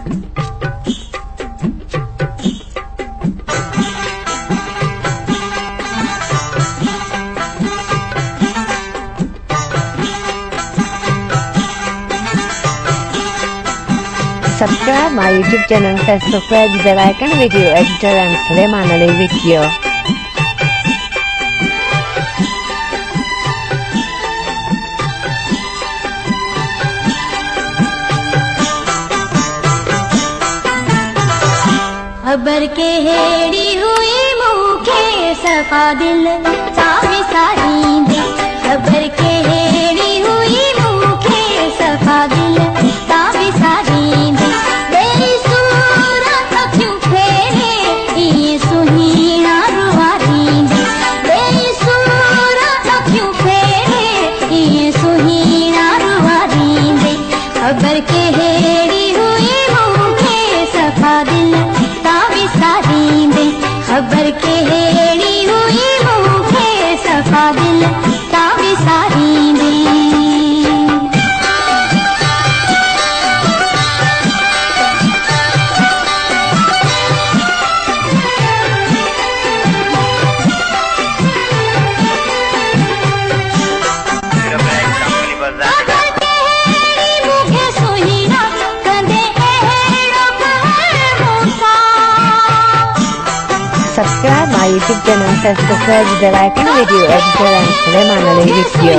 Subscribe my YouTube channel, Facebook page, bell icon, video editor and Sulaiman Ali Video. खबर के हेड़ी हुई मुखे सफा दिल सावी सारी दे। खबर के हेड़ी हुई मुखे सफा दिल सावी सारी दे। तेरी सूरत क्यों फेरे ये सुहीना रुवारी दे। तेरी सूरत क्यों फेरे ये सुहीना रुवारी दे। खबर के हेड़ी हुई मुखे सफा दिल सारी दे। खबर के हेड़ी हुई मुखे सफा दिल सावी सारी दे। Subscribe my YouTube channel, Facebook page, bell icon, video editor and Sulaiman Ali Video.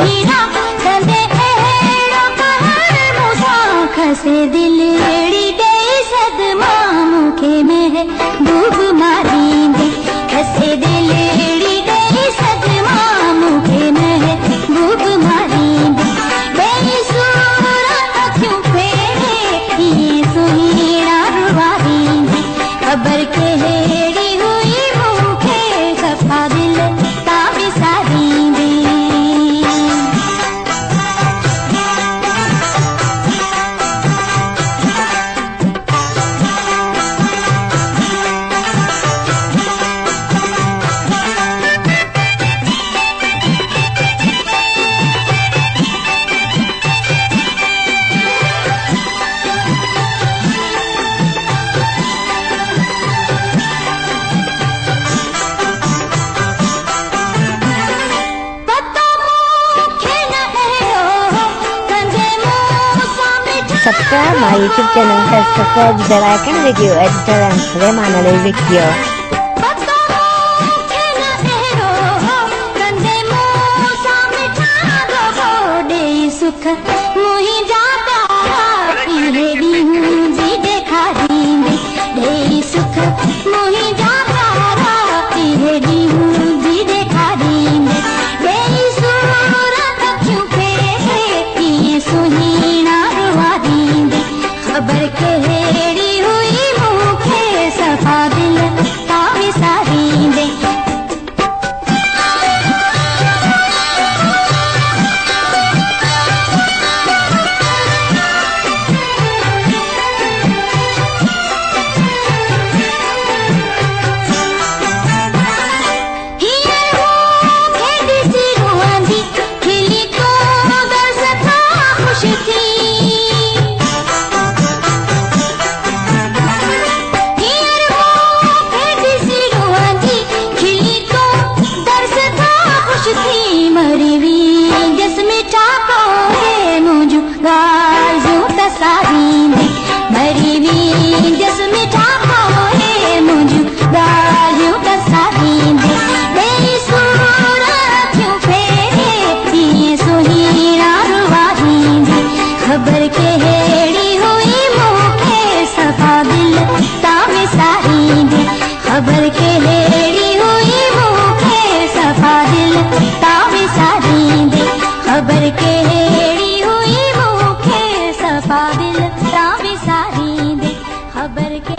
खसे दिलड़ी दे सदमा मुखे में है डूब मारी दे। खसे दिलड़ी दे सदमा मुखे में है डूब मारी दे। बेसुरा क्यों फेरे ये सुहीना रुवारी दे। खबर के हेड़ी हुई मुखे सफा दिल सावी सारी दे। Subscribe my YouTube channel, Facebook page, bell icon, video editor and Sulaiman Ali Video. सुख मुही जाता हेड़ी हूँ जी देखा दी दे। सुख मुही जाता हेड़ी हूँ जी देखा दी दे। सूरत क्यों फेरे ये सुहीना रुवारी दे। खबर के हेड़ी हुई मुखे सफा दिल सावी सारी दे। खबर के हेड़ी हुई मुखे सफा दिल सावी सारी दे। खबर के हेड़ी हुई मुखे सफा दिल सावी सारी दे। खबर के हेड़ी हुई मुखे सफा दिल सावी सारी दे। खबर के